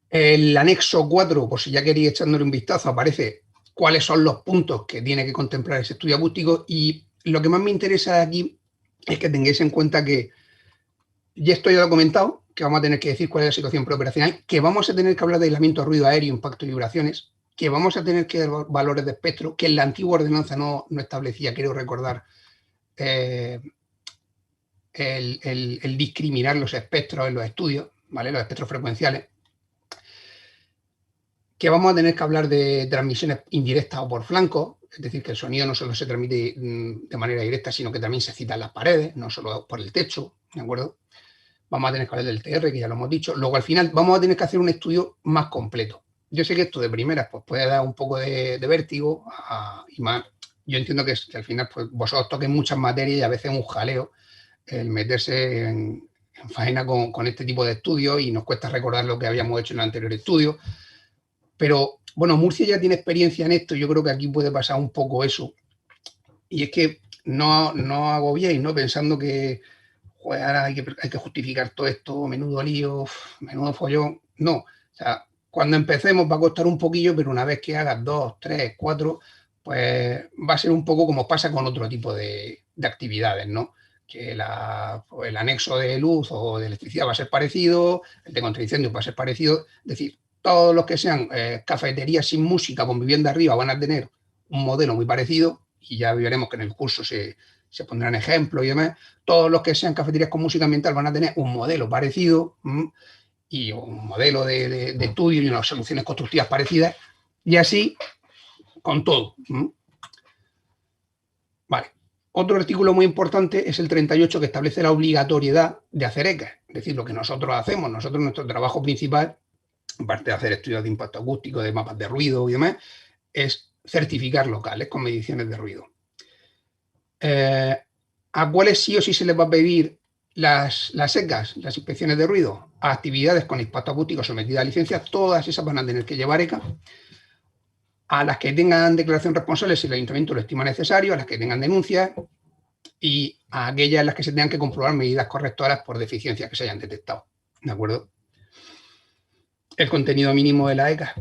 El anexo 4, por si ya queréis echándole un vistazo, aparece cuáles son los puntos que tiene que contemplar ese estudio acústico, y lo que más me interesa aquí es que tengáis en cuenta que, y esto ya lo he comentado, que vamos a tener que decir cuál es la situación preoperacional, que vamos a tener que hablar de aislamiento, ruido aéreo, impacto y vibraciones, que vamos a tener que dar valores de espectro, que en la antigua ordenanza no establecía, quiero recordar, el discriminar los espectros en los estudios, ¿vale? Los espectros frecuenciales. Que vamos a tener que hablar de transmisiones indirectas o por flanco, es decir, que el sonido no solo se transmite de manera directa, sino que también se cita en las paredes, no solo por el techo, ¿de acuerdo? Vamos a tener que hablar del TR, que ya lo hemos dicho. Luego, al final, vamos a tener que hacer un estudio más completo. Yo sé que esto de primeras pues, puede dar un poco de vértigo y más. Yo entiendo que al final pues, vosotros toquéis muchas materias y a veces es un jaleo el meterse en faena con este tipo de estudios, y nos cuesta recordar lo que habíamos hecho en el anterior estudio. Pero, bueno, Murcia ya tiene experiencia en esto, y yo creo que aquí puede pasar un poco eso. Y es que no agobiéis, ¿no? Pensando que joder, ahora hay que justificar todo esto, menudo lío, menudo follón. No, o sea, cuando empecemos va a costar un poquillo, pero una vez que hagas 2, 3, 4, pues va a ser un poco como pasa con otro tipo de actividades, ¿no? Que el anexo de luz o de electricidad va a ser parecido, el de contra incendios va a ser parecido, es decir, todos los que sean cafeterías sin música con vivienda arriba van a tener un modelo muy parecido y ya veremos que en el curso se pondrán ejemplos y demás. Todos los que sean cafeterías con música ambiental van a tener un modelo parecido y un modelo de estudio y unas soluciones constructivas parecidas y así con todo. Vale. Otro artículo muy importante es el 38 que establece la obligatoriedad de hacer ECAs, es decir, lo que nosotros hacemos. Nuestro trabajo principal, aparte de hacer estudios de impacto acústico, de mapas de ruido y demás, es certificar locales con mediciones de ruido. ¿A cuáles sí o sí se les va a pedir las ECAs, las inspecciones de ruido? A actividades con impacto acústico sometidas a licencia, todas esas van a tener que llevar ECA. A las que tengan declaración responsable si el ayuntamiento lo estima necesario, a las que tengan denuncias y a aquellas en las que se tengan que comprobar medidas correctoras por deficiencias que se hayan detectado. ¿De acuerdo? El contenido mínimo de la ECA,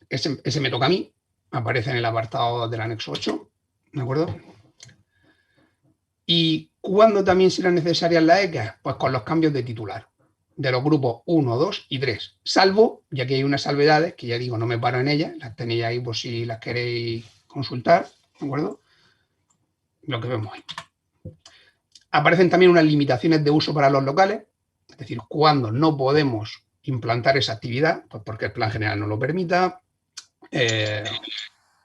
ese me toca a mí, aparece en el apartado del anexo 8. ¿De acuerdo? ¿Y cuándo también serán necesarias las ECAs? Pues con los cambios de titular, de los grupos 1, 2 y 3, salvo, ya que hay unas salvedades, que ya digo, no me paro en ellas, las tenéis ahí por si las queréis consultar, ¿de acuerdo? Lo que vemos ahí. Aparecen también unas limitaciones de uso para los locales, es decir, cuándo no podemos implantar esa actividad, pues porque el plan general no lo permita,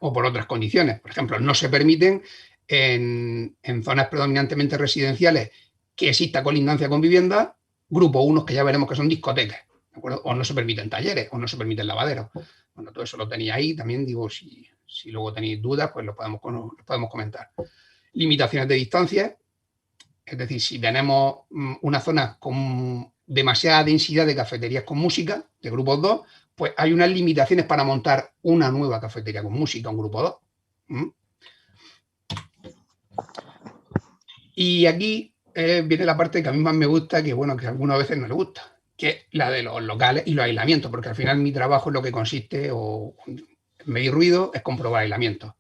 o por otras condiciones. Por ejemplo, no se permiten en zonas predominantemente residenciales que exista colindancia con vivienda, grupo 1 que ya veremos que son discotecas, ¿de acuerdo? O no se permiten talleres, o no se permiten lavaderos. Bueno, todo eso lo tenía ahí, también digo, si luego tenéis dudas, pues lo podemos comentar. Limitaciones de distancia, es decir, si tenemos una zona con demasiada densidad de cafeterías con música, de grupos 2, pues hay unas limitaciones para montar una nueva cafetería con música, un grupo 2. Y aquí viene la parte que a mí más me gusta, que bueno, que algunas veces no le gusta, que es la de los locales y los aislamientos, porque al final mi trabajo es lo que consiste, o medir ruido, es comprobar aislamientos.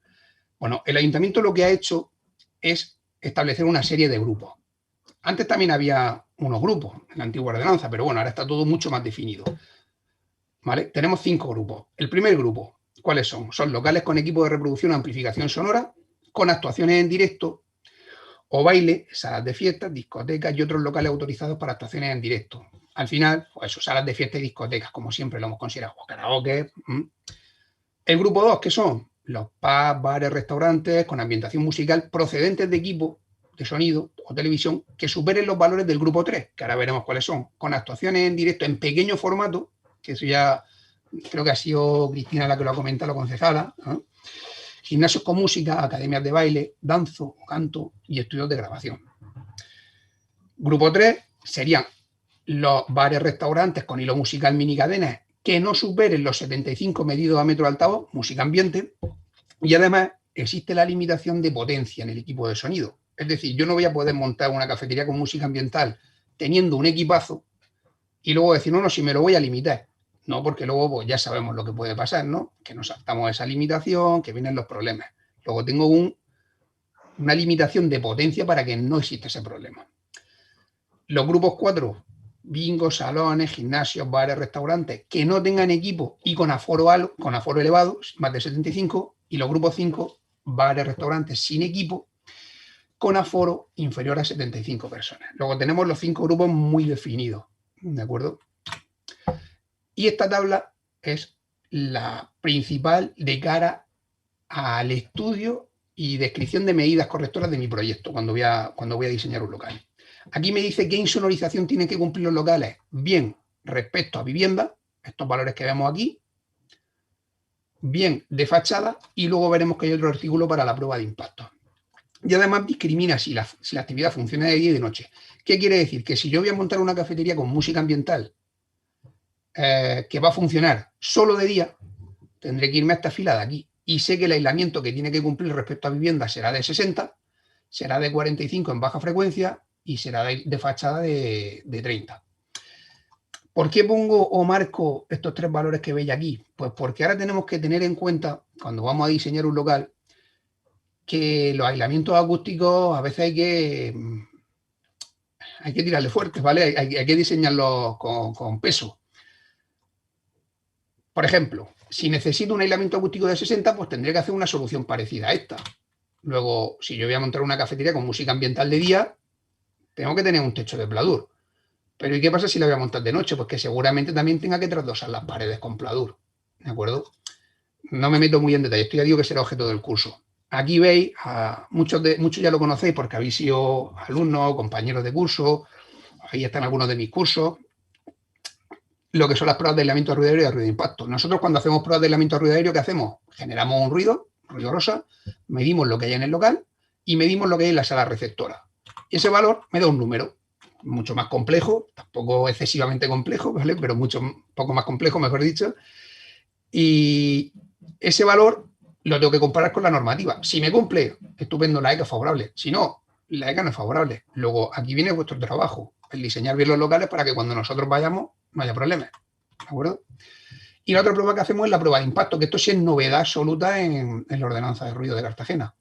Bueno, el ayuntamiento lo que ha hecho es establecer una serie de grupos. Antes también había unos grupos en la antigua ordenanza, pero bueno, ahora está todo mucho más definido. ¿Vale? Tenemos 5 grupos. El primer grupo, ¿cuáles son? Son locales con equipo de reproducción o amplificación sonora, con actuaciones en directo o baile, salas de fiestas, discotecas y otros locales autorizados para actuaciones en directo. Al final, pues eso, salas de fiestas y discotecas, como siempre lo hemos considerado, o karaoke. El grupo 2, ¿qué son? Los pubs, bares, restaurantes con ambientación musical procedentes de equipo de sonido o televisión que superen los valores del grupo 3, que ahora veremos cuáles son, con actuaciones en directo en pequeño formato, que eso ya creo que ha sido Cristina la que lo ha comentado, la concejala, ¿no? Gimnasios con música, academias de baile, danzo, canto y estudios de grabación. Grupo 3 serían los bares, restaurantes con hilo musical mini cadenas que no superen los 75 medidos a metro de altavoz, música ambiente, y además existe la limitación de potencia en el equipo de sonido. Es decir, yo no voy a poder montar una cafetería con música ambiental teniendo un equipazo y luego decir, no, si me lo voy a limitar. No, porque luego pues, ya sabemos lo que puede pasar, ¿no? Que nos saltamos esa limitación, que vienen los problemas. Luego tengo una limitación de potencia para que no exista ese problema. Los grupos 4, bingos, salones, gimnasios, bares, restaurantes, que no tengan equipo y con aforo elevado, más de 75, y los grupos 5, bares, restaurantes sin equipo, con aforo inferior a 75 personas. Luego tenemos los 5 grupos muy definidos, ¿de acuerdo? Y esta tabla es la principal de cara al estudio y descripción de medidas correctoras de mi proyecto cuando voy a diseñar un local. Aquí me dice qué insonorización tienen que cumplir los locales. Bien, respecto a vivienda, estos valores que vemos aquí, bien de fachada, y luego veremos que hay otro artículo para la prueba de impacto. Y además discrimina si la actividad funciona de día y de noche. ¿Qué quiere decir? Que si yo voy a montar una cafetería con música ambiental que va a funcionar solo de día, tendré que irme a esta fila de aquí. Y sé que el aislamiento que tiene que cumplir respecto a vivienda será de 60, será de 45 en baja frecuencia y será de fachada de 30. ¿Por qué pongo o marco estos 3 valores que veis aquí? Pues porque ahora tenemos que tener en cuenta, cuando vamos a diseñar un local, que los aislamientos acústicos a veces hay que tirarle fuerte, ¿vale? Hay que diseñarlos con peso. Por ejemplo, si necesito un aislamiento acústico de 60, pues tendré que hacer una solución parecida a esta. Luego, si yo voy a montar una cafetería con música ambiental de día, tengo que tener un techo de pladur. Pero ¿y qué pasa si la voy a montar de noche? Pues que seguramente también tenga que trasdosar las paredes con pladur, ¿de acuerdo? No me meto muy en detalle, esto ya digo que será objeto del curso. Aquí veis, muchos ya lo conocéis porque habéis sido alumnos, compañeros de curso, ahí están algunos de mis cursos, lo que son las pruebas de aislamiento de ruido aéreo y de ruido de impacto. Nosotros cuando hacemos pruebas de aislamiento de ruido aéreo, ¿qué hacemos? Generamos un ruido rosa, medimos lo que hay en el local y medimos lo que hay en la sala receptora. Y ese valor me da un número mucho más complejo, tampoco excesivamente complejo, ¿vale? Pero poco más complejo, mejor dicho. Y ese valor lo tengo que comparar con la normativa. Si me cumple, estupendo, la ECA es favorable. Si no, la ECA no es favorable. Luego, aquí viene vuestro trabajo, el diseñar bien los locales para que cuando nosotros vayamos no haya problemas. ¿De acuerdo? Y la otra prueba que hacemos es la prueba de impacto, que esto sí es novedad absoluta en la ordenanza de ruido de Cartagena.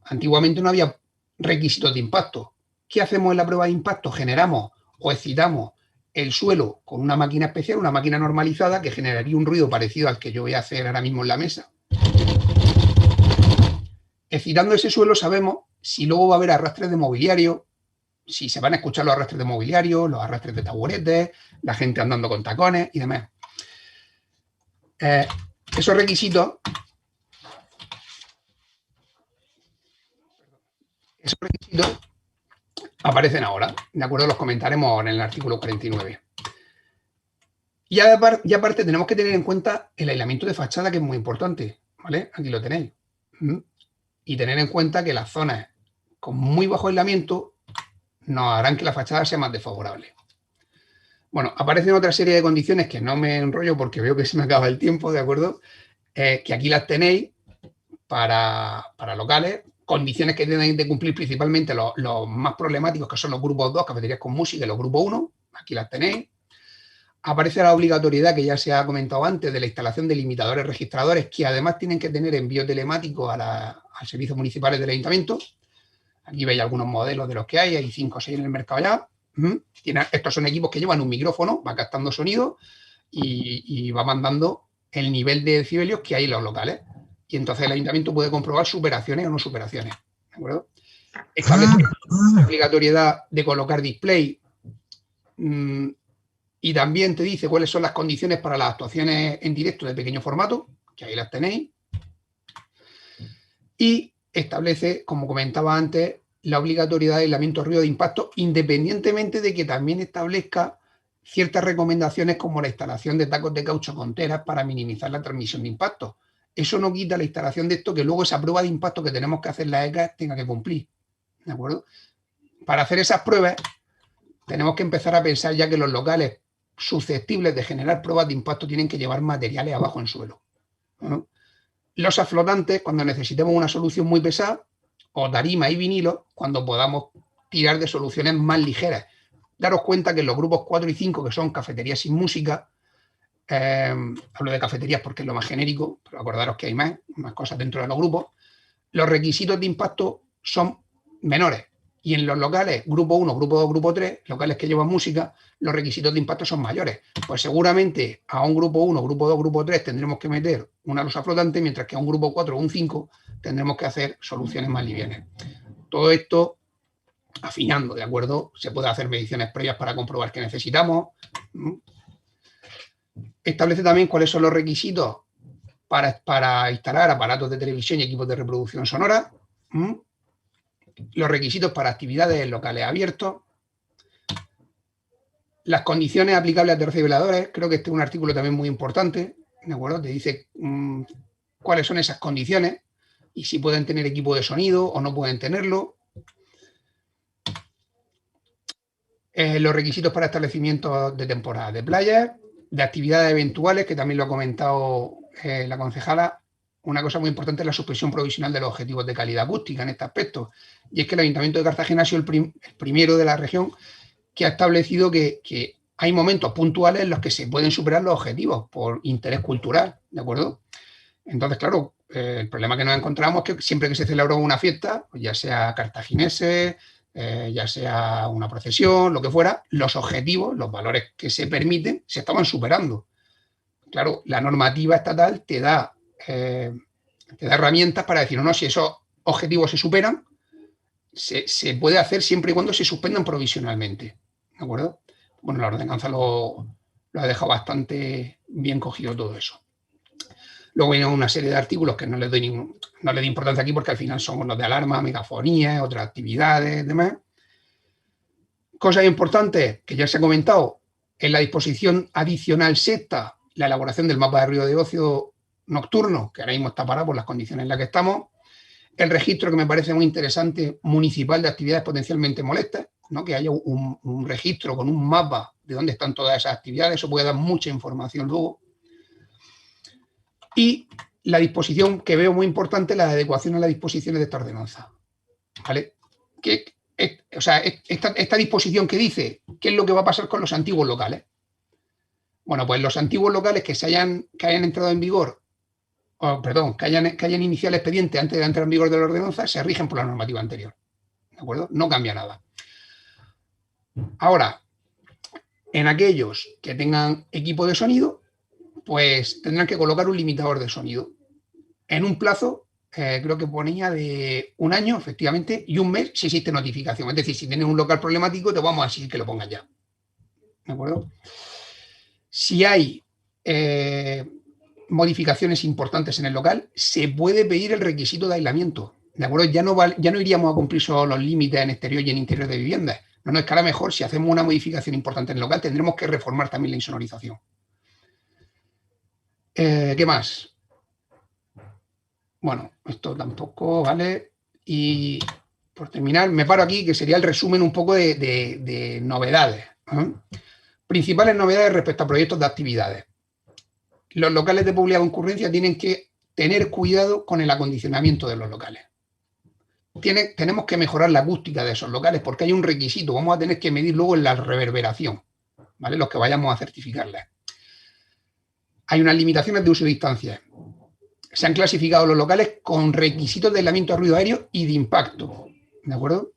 Antiguamente no había requisitos de impacto. ¿Qué hacemos en la prueba de impacto? Generamos o excitamos el suelo con una máquina especial, una máquina normalizada que generaría un ruido parecido al que yo voy a hacer ahora mismo en la mesa. Excitando ese suelo sabemos si luego va a haber arrastres de mobiliario, si se van a escuchar los arrastres de mobiliario, los arrastres de taburetes, la gente andando con tacones y demás. Esos requisitos aparecen ahora, ¿de acuerdo? Los comentaremos ahora en el artículo 49. Y aparte tenemos que tener en cuenta el aislamiento de fachada, que es muy importante, ¿vale? Aquí lo tenéis. Y tener en cuenta que las zonas con muy bajo aislamiento nos harán que la fachada sea más desfavorable. Bueno, aparecen otra serie de condiciones que no me enrollo porque veo que se me acaba el tiempo, ¿de acuerdo? Que aquí las tenéis para locales, condiciones que tienen de cumplir principalmente los más problemáticos, que son los grupos 2, cafeterías con música, y los grupos 1, aquí las tenéis. Aparece la obligatoriedad, que ya se ha comentado antes, de la instalación de limitadores registradores, que además tienen que tener envío telemático a servicios municipales del ayuntamiento. Aquí veis algunos modelos de los que hay 5 o 6 en el mercado ya. Estos son equipos que llevan un micrófono, va captando sonido y va mandando el nivel de decibelios que hay en los locales. Y entonces el ayuntamiento puede comprobar superaciones o no superaciones. ¿De acuerdo? Establece la obligatoriedad de colocar display y también te dice cuáles son las condiciones para las actuaciones en directo de pequeño formato, que ahí las tenéis. Y establece, como comentaba antes, la obligatoriedad de aislamiento de ruido de impacto, independientemente de que también establezca ciertas recomendaciones como la instalación de tacos de caucho con teras para minimizar la transmisión de impacto. Eso no quita la instalación de esto, que luego esa prueba de impacto que tenemos que hacer la ECA tenga que cumplir. ¿De acuerdo? Para hacer esas pruebas tenemos que empezar a pensar ya que los locales susceptibles de generar pruebas de impacto tienen que llevar materiales abajo en suelo, ¿no? Losas flotantes cuando necesitemos una solución muy pesada, o tarima y vinilo cuando podamos tirar de soluciones más ligeras. Daros cuenta que en los grupos 4 y 5, que son cafeterías sin música, hablo de cafeterías porque es lo más genérico, pero acordaros que hay más cosas dentro de los grupos, los requisitos de impacto son menores. Y en los locales, grupo 1, grupo 2, grupo 3, locales que llevan música, los requisitos de impacto son mayores. Pues seguramente a un grupo 1, grupo 2, grupo 3 tendremos que meter una losa flotante, mientras que a un grupo 4 o un 5 tendremos que hacer soluciones más livianas. Todo esto afinando, ¿de acuerdo? Se puede hacer mediciones previas para comprobar qué necesitamos. Establece también cuáles son los requisitos para instalar aparatos de televisión y equipos de reproducción sonora. Los requisitos para actividades en locales abiertos, las condiciones aplicables a terceros veladores. Creo que este es un artículo también muy importante, ¿de acuerdo? Te dice cuáles son esas condiciones y si pueden tener equipo de sonido o no pueden tenerlo. Los requisitos para establecimientos de temporada de playa, de actividades eventuales, que también lo ha comentado la concejala, una cosa muy importante es la suspensión provisional de los objetivos de calidad acústica en este aspecto. Y es que el Ayuntamiento de Cartagena ha sido el primero de la región que ha establecido que hay momentos puntuales en los que se pueden superar los objetivos por interés cultural, ¿de acuerdo? Entonces, claro, el problema que nos encontramos es que siempre que se celebra una fiesta, pues ya sea cartaginese, ya sea una procesión, lo que fuera, los objetivos, los valores que se permiten, se estaban superando. Claro, la normativa estatal te da herramientas para decir, no, si esos objetivos se superan, se puede hacer siempre y cuando se suspendan provisionalmente, ¿de acuerdo? Bueno, la ordenanza lo ha dejado bastante bien cogido todo eso. Luego viene una serie de artículos que no les doy importancia aquí porque al final son los de alarma, megafonía, otras actividades, demás. Cosas importantes que ya se ha comentado, en la disposición adicional sexta, la elaboración del mapa de ruido de ocio nocturno, que ahora mismo está parado por las condiciones en las que estamos. El registro, que me parece muy interesante, municipal de actividades potencialmente molestas, ¿no? Que haya un registro con un mapa de dónde están todas esas actividades, eso puede dar mucha información luego. Y la disposición que veo muy importante, la adecuación a las disposiciones de esta ordenanza, ¿vale? Esta disposición que dice qué es lo que va a pasar con los antiguos locales. Bueno, pues los antiguos locales que hayan entrado en vigor, que hayan iniciado el expediente antes de entrar en vigor de la ordenanza, se rigen por la normativa anterior, ¿de acuerdo? No cambia nada. Ahora, en aquellos que tengan equipo de sonido, pues tendrán que colocar un limitador de sonido en un plazo, creo que ponía de 1 año, efectivamente, y 1 mes si existe notificación. Es decir, si tienes un local problemático, te vamos a exigir que lo pongas ya. ¿De acuerdo? Si hay modificaciones importantes en el local, se puede pedir el requisito de aislamiento. ¿De acuerdo? Ya no iríamos a cumplir solo los límites en exterior y en interior de viviendas. No, es que ahora mejor, si hacemos una modificación importante en el local, tendremos que reformar también la insonorización. ¿Qué más? Bueno, esto tampoco, ¿vale? Y por terminar, me paro aquí, que sería el resumen un poco de novedades. Principales novedades respecto a proyectos de actividades. Los locales de pública concurrencia tienen que tener cuidado con el acondicionamiento de los locales. Tenemos que mejorar la acústica de esos locales porque hay un requisito, vamos a tener que medir luego la reverberación, ¿vale? Los que vayamos a certificarles. Hay unas limitaciones de uso de distancia. Se han clasificado los locales con requisitos de aislamiento de ruido aéreo y de impacto, ¿de acuerdo?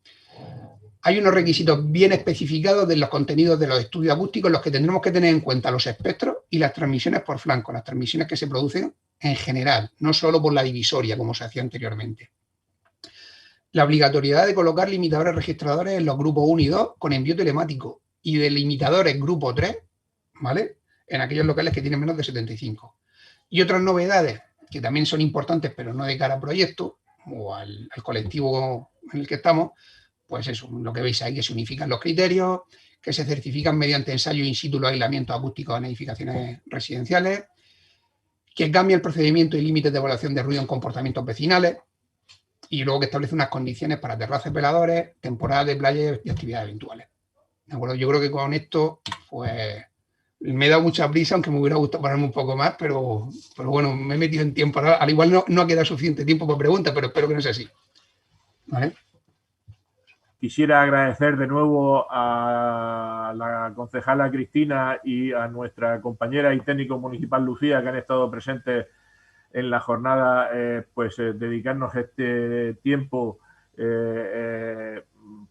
Hay unos requisitos bien especificados de los contenidos de los estudios acústicos en los que tendremos que tener en cuenta los espectros y las transmisiones por flanco, las transmisiones que se producen en general, no solo por la divisoria, como se hacía anteriormente. La obligatoriedad de colocar limitadores registradores en los grupos 1 y 2 con envío telemático y de limitadores grupo 3, ¿vale? En aquellos locales que tienen menos de 75. Y otras novedades que también son importantes, pero no de cara a proyecto o al colectivo en el que estamos, pues eso, lo que veis ahí, que se unifican los criterios, que se certifican mediante ensayo in situ los aislamientos acústicos en edificaciones residenciales, que cambia el procedimiento y límites de evaluación de ruido en comportamientos vecinales, y luego que establece unas condiciones para terrazas, veladores, temporadas de playa y actividades eventuales. ¿De acuerdo? Yo creo que con esto, pues, me he dado mucha prisa, aunque me hubiera gustado pararme un poco más, pero bueno, me he metido en tiempo. Al igual no ha quedado suficiente tiempo para preguntas, pero espero que no sea así. ¿Vale? Quisiera agradecer de nuevo a la concejala Cristina y a nuestra compañera y técnico municipal Lucía, que han estado presentes en la jornada, dedicarnos este tiempo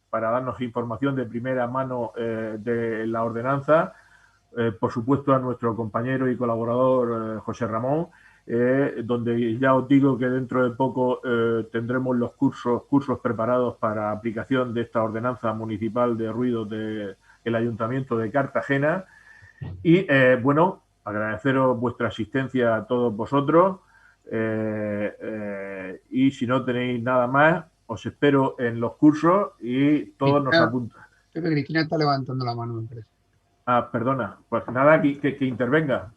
para darnos información de primera mano de la ordenanza. Por supuesto, a nuestro compañero y colaborador José Ramón, donde ya os digo que dentro de poco tendremos los cursos preparados para aplicación de esta ordenanza municipal de ruido del Ayuntamiento de Cartagena. Y bueno, agradeceros vuestra asistencia a todos vosotros. Y si no tenéis nada más, os espero en los cursos y todos nos apuntan. Pepe, Cristina está levantando la mano, me parece. Perdona, pues nada, que intervenga.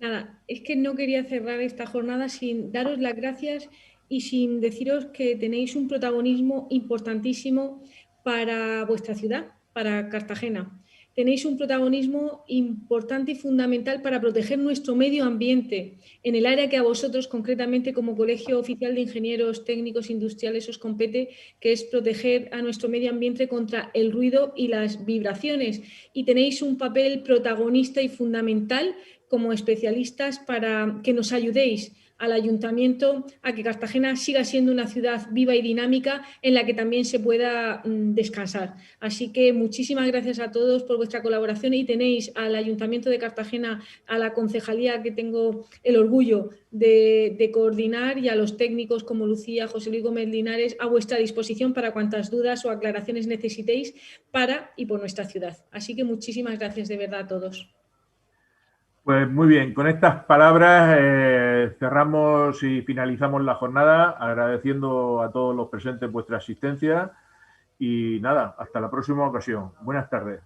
Nada, es que no quería cerrar esta jornada sin daros las gracias y sin deciros que tenéis un protagonismo importantísimo para vuestra ciudad, para Cartagena. tenéis un protagonismo importante y fundamental para proteger nuestro medio ambiente en el área que a vosotros concretamente como Colegio Oficial de Ingenieros Técnicos Industriales os compete, que es proteger a nuestro medio ambiente contra el ruido y las vibraciones. Y tenéis un papel protagonista y fundamental como especialistas para que nos ayudéis al Ayuntamiento a que Cartagena siga siendo una ciudad viva y dinámica en la que también se pueda descansar. Así que muchísimas gracias a todos por vuestra colaboración y tenéis al Ayuntamiento de Cartagena, a la concejalía que tengo el orgullo de coordinar y a los técnicos como Lucía, José Luis Gómez Linares a vuestra disposición para cuantas dudas o aclaraciones necesitéis para y por nuestra ciudad. Así que muchísimas gracias de verdad a todos. Pues muy bien, con estas palabras cerramos y finalizamos la jornada, agradeciendo a todos los presentes vuestra asistencia y nada, hasta la próxima ocasión. Buenas tardes.